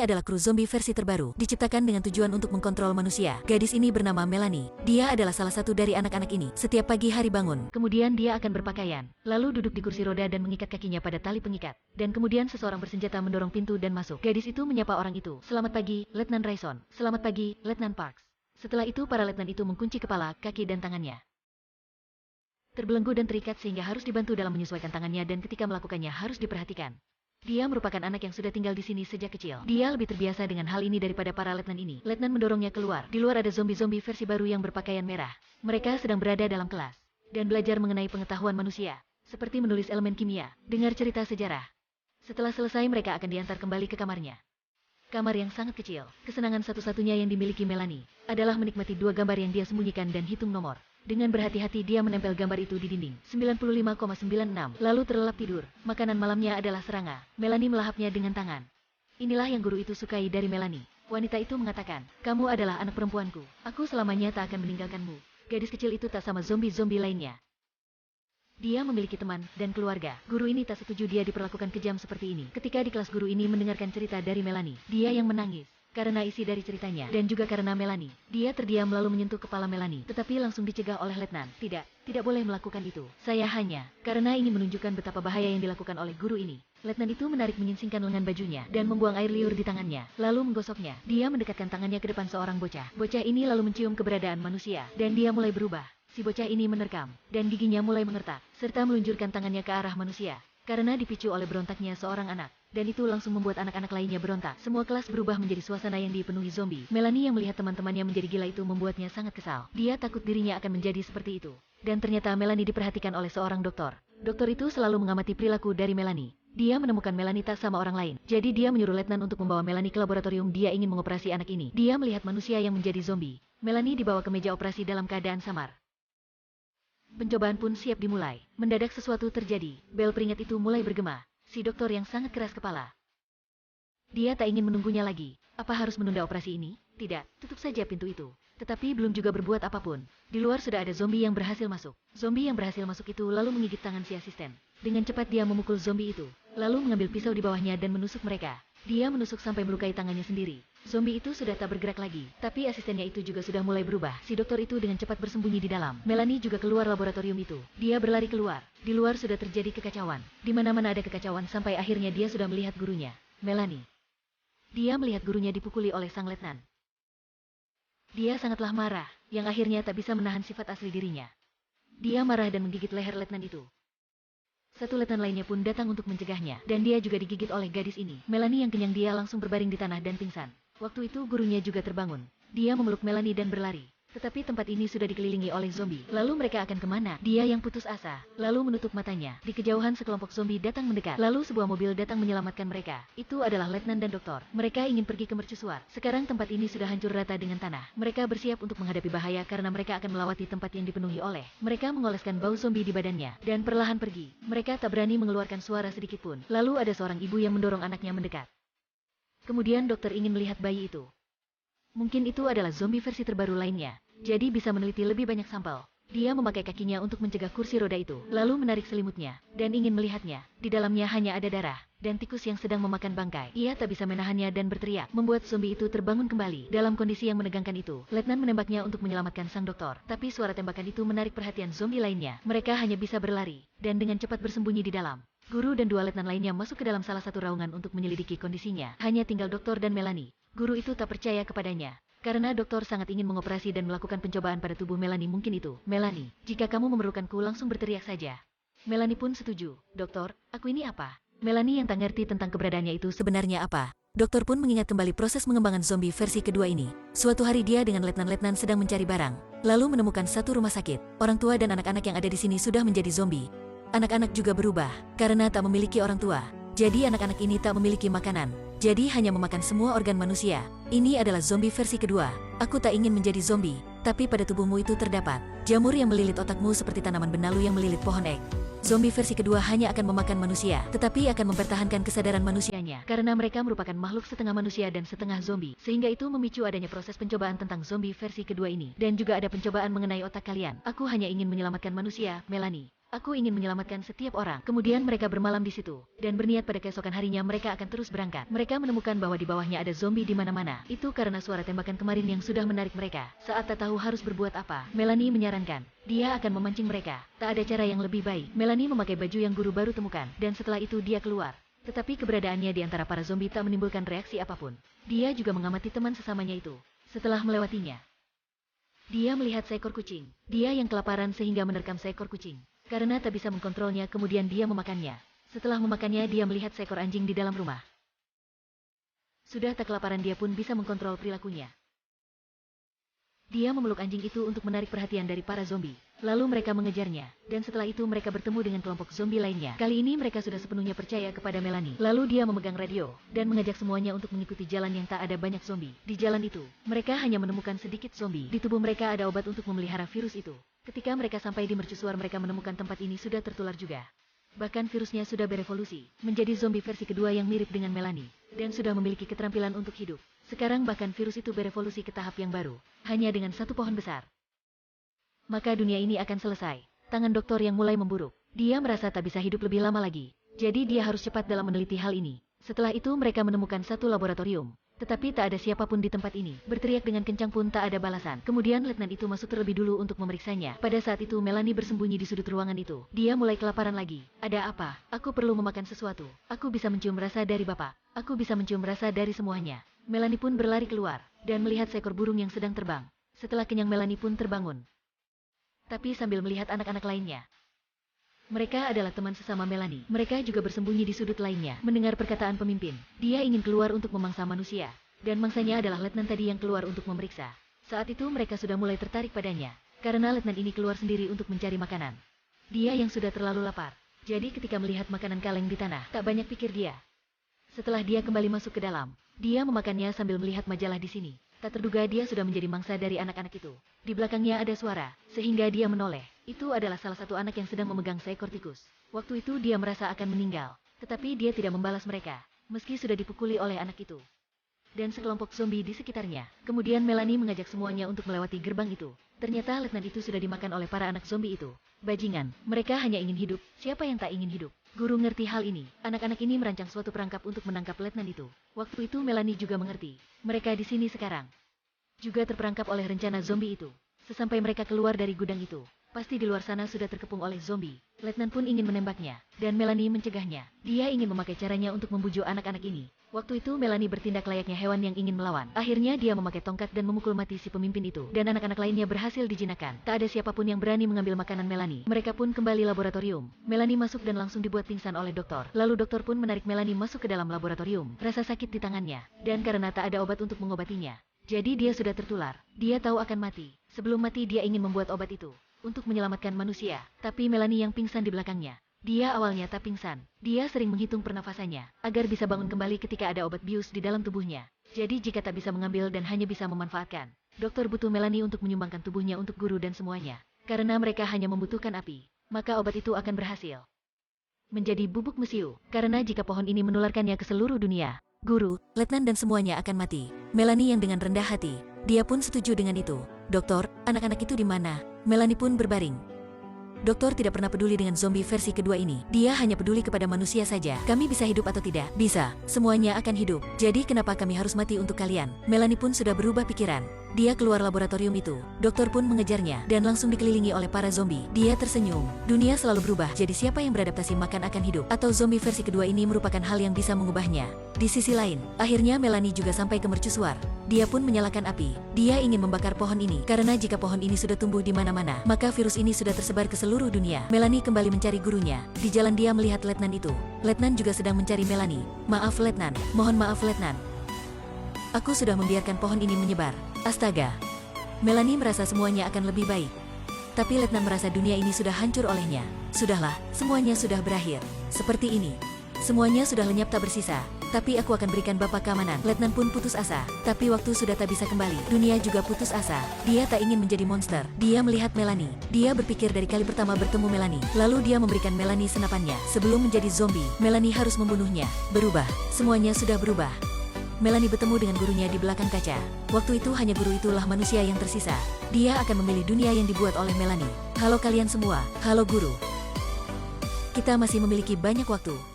Ini adalah kru zombie versi terbaru, diciptakan dengan tujuan untuk mengkontrol manusia. Gadis ini bernama Melanie. Dia adalah salah satu dari anak-anak ini. Setiap pagi hari bangun, kemudian dia akan berpakaian, lalu duduk di kursi roda dan mengikat kakinya pada tali pengikat. Dan kemudian seseorang bersenjata mendorong pintu dan masuk. Gadis itu menyapa orang itu. Selamat pagi, Letnan Rayson. Selamat pagi, Letnan Parks. Setelah itu para letnan itu mengunci kepala, kaki dan tangannya. Terbelenggu dan terikat sehingga harus dibantu dalam menyesuaikan tangannya dan ketika melakukannya harus diperhatikan. Dia merupakan anak yang sudah tinggal di sini sejak kecil. Dia lebih terbiasa dengan hal ini daripada para letnan ini. Letnan mendorongnya keluar. Di luar ada zombie-zombie versi baru yang berpakaian merah. Mereka sedang berada dalam kelas dan belajar mengenai pengetahuan manusia, seperti menulis elemen kimia, dengar cerita sejarah. Setelah selesai mereka akan diantar kembali ke kamarnya. Kamar yang sangat kecil. Kesenangan satu-satunya yang dimiliki Melanie adalah menikmati dua gambar yang dia sembunyikan dan hitung nomor. Dengan berhati-hati dia menempel gambar itu di dinding. 95,96. Lalu terlelap tidur. Makanan malamnya adalah serangga. Melanie melahapnya dengan tangan. Inilah yang guru itu sukai dari Melanie. Wanita itu mengatakan, kamu adalah anak perempuanku. Aku selamanya tak akan meninggalkanmu. Gadis kecil itu tak sama zombie-zombie lainnya. Dia memiliki teman dan keluarga. Guru ini tak setuju dia diperlakukan kejam seperti ini. Ketika di kelas guru ini mendengarkan cerita dari Melanie, dia yang menangis. Karena isi dari ceritanya, dan juga karena Melanie. Dia terdiam lalu menyentuh kepala Melanie, tetapi langsung dicegah oleh letnan. Tidak boleh melakukan itu. Saya hanya, karena ingin menunjukkan betapa bahaya yang dilakukan oleh guru ini. Letnan itu menarik menyingsingkan lengan bajunya, dan membuang air liur di tangannya, lalu menggosoknya. Dia mendekatkan tangannya ke depan seorang bocah. Bocah ini lalu mencium keberadaan manusia, dan dia mulai berubah. Si bocah ini menerkam, dan giginya mulai mengertak, serta meluncurkan tangannya ke arah manusia. Karena dipicu oleh berontaknya seorang anak. Dan itu langsung membuat anak-anak lainnya berontak. Semua kelas berubah menjadi suasana yang dipenuhi zombie. Melanie yang melihat teman-temannya menjadi gila itu membuatnya sangat kesal. Dia takut dirinya akan menjadi seperti itu. Dan ternyata Melanie diperhatikan oleh seorang dokter. Dokter itu selalu mengamati perilaku dari Melanie. Dia menemukan Melanie tak sama orang lain. Jadi dia menyuruh letnan untuk membawa Melanie ke laboratorium. Dia ingin mengoperasi anak ini. Dia melihat manusia yang menjadi zombie. Melanie dibawa ke meja operasi dalam keadaan samar. Pencobaan pun siap dimulai. Mendadak sesuatu terjadi. Bel peringat itu mulai bergema. Si dokter yang sangat keras kepala. Dia tak ingin menunggunya lagi. Apa harus menunda operasi ini? Tidak, tutup saja pintu itu. Tetapi belum juga berbuat apapun. Di luar sudah ada zombie yang berhasil masuk. Zombie yang berhasil masuk itu lalu menggigit tangan si asisten. Dengan cepat dia memukul zombie itu. Lalu mengambil pisau di bawahnya dan menusuk mereka. Dia menusuk sampai melukai tangannya sendiri. Zombie itu sudah tak bergerak lagi, tapi asistennya itu juga sudah mulai berubah. Si dokter itu dengan cepat bersembunyi di dalam. Melanie juga keluar laboratorium itu. Dia berlari keluar. Di luar sudah terjadi kekacauan. Di mana-mana ada kekacauan sampai akhirnya dia sudah melihat gurunya, Melanie. Dia melihat gurunya dipukuli oleh sang letnan. Dia sangatlah marah, yang akhirnya tak bisa menahan sifat asli dirinya. Dia marah dan menggigit leher letnan itu. Satu letnan lainnya pun datang untuk mencegahnya, dan dia juga digigit oleh gadis ini. Melanie yang kenyang dia langsung berbaring di tanah dan pingsan. Waktu itu gurunya juga terbangun. Dia memeluk Melanie dan berlari. Tetapi tempat ini sudah dikelilingi oleh zombie. Lalu mereka akan kemana? Dia yang putus asa. Lalu menutup matanya. Di kejauhan sekelompok zombie datang mendekat. Lalu sebuah mobil datang menyelamatkan mereka. Itu adalah letnan dan dokter. Mereka ingin pergi ke mercusuar. Sekarang tempat ini sudah hancur rata dengan tanah. Mereka bersiap untuk menghadapi bahaya karena mereka akan melewati tempat yang dipenuhi oleh. Mereka mengoleskan bau zombie di badannya. Dan perlahan pergi. Mereka tak berani mengeluarkan suara sedikit pun. Lalu ada seorang ibu yang mendorong anaknya mendekat. Kemudian dokter ingin melihat bayi itu. Mungkin itu adalah zombie versi terbaru lainnya. Jadi bisa meneliti lebih banyak sampel. Dia memakai kakinya untuk mencegah kursi roda itu, lalu menarik selimutnya, dan ingin melihatnya. Di dalamnya hanya ada darah, dan tikus yang sedang memakan bangkai. Ia tak bisa menahannya dan berteriak, membuat zombie itu terbangun kembali. Dalam kondisi yang menegangkan itu, letnan menembaknya untuk menyelamatkan sang dokter. Tapi suara tembakan itu menarik perhatian zombie lainnya. Mereka hanya bisa berlari, dan dengan cepat bersembunyi di dalam. Guru dan dua letnan lainnya masuk ke dalam salah satu raungan untuk menyelidiki kondisinya. Hanya tinggal dokter dan Melanie. Guru itu tak percaya kepadanya. Karena dokter sangat ingin mengoperasi dan melakukan pencobaan pada tubuh Melanie mungkin itu. Melanie, jika kamu memerlukanku langsung berteriak saja. Melanie pun setuju. Dokter, aku ini apa? Melanie yang tak ngerti tentang keberadaannya itu sebenarnya apa. Dokter pun mengingat kembali proses pengembangan zombie versi kedua ini. Suatu hari dia dengan letnan-letnan sedang mencari barang. Lalu menemukan satu rumah sakit. Orang tua dan anak-anak yang ada di sini sudah menjadi zombie. Anak-anak juga berubah, karena tak memiliki orang tua. Jadi anak-anak ini tak memiliki makanan. Jadi hanya memakan semua organ manusia. Ini adalah zombie versi kedua. Aku tak ingin menjadi zombie, tapi pada tubuhmu itu terdapat jamur yang melilit otakmu seperti tanaman benalu yang melilit pohon ek. Zombie versi kedua hanya akan memakan manusia, tetapi akan mempertahankan kesadaran manusianya. Karena mereka merupakan makhluk setengah manusia dan setengah zombie. Sehingga itu memicu adanya proses pencobaan tentang zombie versi kedua ini. Dan juga ada pencobaan mengenai otak kalian. Aku hanya ingin menyelamatkan manusia, Melanie. Aku ingin menyelamatkan setiap orang. Kemudian mereka bermalam di situ, dan berniat pada keesokan harinya mereka akan terus berangkat. Mereka menemukan bahwa di bawahnya ada zombie di mana-mana. Itu karena suara tembakan kemarin yang sudah menarik mereka. Saat tak tahu harus berbuat apa, Melanie menyarankan, dia akan memancing mereka. Tak ada cara yang lebih baik. Melanie memakai baju yang guru baru temukan, dan setelah itu dia keluar. Tetapi keberadaannya di antara para zombie tak menimbulkan reaksi apapun. Dia juga mengamati teman sesamanya itu. Setelah melewatinya, dia melihat seekor kucing. Dia yang kelaparan sehingga menerkam seekor kucing. Karena tak bisa mengkontrolnya, kemudian dia memakannya. Setelah memakannya, dia melihat seekor anjing di dalam rumah. Sudah tak kelaparan, dia pun bisa mengkontrol perilakunya. Dia memeluk anjing itu untuk menarik perhatian dari para zombie. Lalu mereka mengejarnya, dan setelah itu mereka bertemu dengan kelompok zombie lainnya. Kali ini mereka sudah sepenuhnya percaya kepada Melanie. Lalu dia memegang radio, dan mengajak semuanya untuk mengikuti jalan yang tak ada banyak zombie. Di jalan itu, mereka hanya menemukan sedikit zombie. Di tubuh mereka ada obat untuk memelihara virus itu. Ketika mereka sampai di mercusuar, mereka menemukan tempat ini sudah tertular juga. Bahkan virusnya sudah berevolusi, menjadi zombie versi kedua yang mirip dengan Melanie, dan sudah memiliki keterampilan untuk hidup. Sekarang bahkan virus itu berevolusi ke tahap yang baru, hanya dengan satu pohon besar. Maka dunia ini akan selesai. Tangan dokter yang mulai memburuk. Dia merasa tak bisa hidup lebih lama lagi. Jadi dia harus cepat dalam meneliti hal ini. Setelah itu mereka menemukan satu laboratorium. Tetapi tak ada siapapun di tempat ini. Berteriak dengan kencang pun tak ada balasan. Kemudian letnan itu masuk terlebih dulu untuk memeriksanya. Pada saat itu Melanie bersembunyi di sudut ruangan itu. Dia mulai kelaparan lagi. Ada apa? Aku perlu memakan sesuatu. Aku bisa mencium rasa dari bapak. Aku bisa mencium rasa dari semuanya. Melanie pun berlari keluar dan melihat seekor burung yang sedang terbang. Setelah kenyang, Melanie pun terbangun. Tapi sambil melihat anak-anak lainnya. Mereka adalah teman sesama Melanie. Mereka juga bersembunyi di sudut lainnya, mendengar perkataan pemimpin. Dia ingin keluar untuk memangsa manusia. Dan mangsanya adalah letnan tadi yang keluar untuk memeriksa. Saat itu mereka sudah mulai tertarik padanya. Karena letnan ini keluar sendiri untuk mencari makanan. Dia yang sudah terlalu lapar. Jadi ketika melihat makanan kaleng di tanah, tak banyak pikir dia. Setelah dia kembali masuk ke dalam, dia memakannya sambil melihat majalah di sini. Tak terduga dia sudah menjadi mangsa dari anak-anak itu. Di belakangnya ada suara, sehingga dia menoleh. Itu adalah salah satu anak yang sedang memegang seekor tikus. Waktu itu dia merasa akan meninggal, tetapi dia tidak membalas mereka, meski sudah dipukuli oleh anak itu. Dan sekelompok zombie di sekitarnya. Kemudian Melanie mengajak semuanya untuk melewati gerbang itu. Ternyata letnan itu sudah dimakan oleh para anak zombie itu. Bajingan, mereka hanya ingin hidup. Siapa yang tak ingin hidup? Guru ngerti hal ini. Anak-anak ini merancang suatu perangkap untuk menangkap letnan itu. Waktu itu Melanie juga mengerti. Mereka di sini sekarang juga terperangkap oleh rencana zombie itu. Sesampai mereka keluar dari gudang itu, pasti di luar sana sudah terkepung oleh zombie. Letnan pun ingin menembaknya, dan Melanie mencegahnya. Dia ingin memakai caranya untuk membujuk anak-anak ini. Waktu itu Melanie bertindak layaknya hewan yang ingin melawan. Akhirnya dia memakai tongkat dan memukul mati si pemimpin itu. Dan anak-anak lainnya berhasil dijinakkan. Tak ada siapapun yang berani mengambil makanan Melanie. Mereka pun kembali laboratorium. Melanie masuk dan langsung dibuat pingsan oleh dokter. Lalu dokter pun menarik Melanie masuk ke dalam laboratorium. Rasa sakit di tangannya. Dan karena tak ada obat untuk mengobatinya, jadi dia sudah tertular. Dia tahu akan mati. Sebelum mati dia ingin membuat obat itu untuk menyelamatkan manusia. Tapi Melanie yang pingsan di belakangnya. Dia awalnya tak pingsan. Dia sering menghitung pernafasannya agar bisa bangun kembali ketika ada obat bius di dalam tubuhnya. Jadi jika tak bisa mengambil dan hanya bisa memanfaatkan, dokter butuh Melanie untuk menyumbangkan tubuhnya untuk guru dan semuanya. Karena mereka hanya membutuhkan api, maka obat itu akan berhasil menjadi bubuk mesiu. Karena jika pohon ini menularkannya ke seluruh dunia, guru, letnan dan semuanya akan mati. Melanie yang dengan rendah hati, dia pun setuju dengan itu. Dokter, anak-anak itu di mana? Melanie pun berbaring. Dokter tidak pernah peduli dengan zombie versi kedua ini. Dia hanya peduli kepada manusia saja. Kami bisa hidup atau tidak? Bisa. Semuanya akan hidup. Jadi kenapa kami harus mati untuk kalian? Melanie pun sudah berubah pikiran. Dia keluar laboratorium itu. Dokter pun mengejarnya dan langsung dikelilingi oleh para zombie. Dia tersenyum. Dunia selalu berubah. Jadi siapa yang beradaptasi makan akan hidup? Atau zombie versi kedua ini merupakan hal yang bisa mengubahnya? Di sisi lain, akhirnya Melanie juga sampai ke mercusuar. Dia pun menyalakan api. Dia ingin membakar pohon ini karena jika pohon ini sudah tumbuh di mana-mana, maka virus ini sudah tersebar ke seluruh dunia. Melanie kembali mencari gurunya. Di jalan dia melihat letnan itu. Letnan juga sedang mencari Melanie. Maaf letnan. Mohon maaf letnan. Aku sudah membiarkan pohon ini menyebar. Astaga. Melanie merasa semuanya akan lebih baik. Tapi letnan merasa dunia ini sudah hancur olehnya. Sudahlah, semuanya sudah berakhir. Seperti ini. Semuanya sudah lenyap tak bersisa. Tapi aku akan berikan bapak keamanan. Letnan pun putus asa. Tapi waktu sudah tak bisa kembali. Dunia juga putus asa. Dia tak ingin menjadi monster. Dia melihat Melanie. Dia berpikir dari kali pertama bertemu Melanie. Lalu dia memberikan Melanie senapannya. Sebelum menjadi zombie, Melanie harus membunuhnya. Berubah. Semuanya sudah berubah. Melanie bertemu dengan gurunya di belakang kaca. Waktu itu hanya guru itulah manusia yang tersisa. Dia akan memilih dunia yang dibuat oleh Melanie. Halo kalian semua. Halo guru. Kita masih memiliki banyak waktu.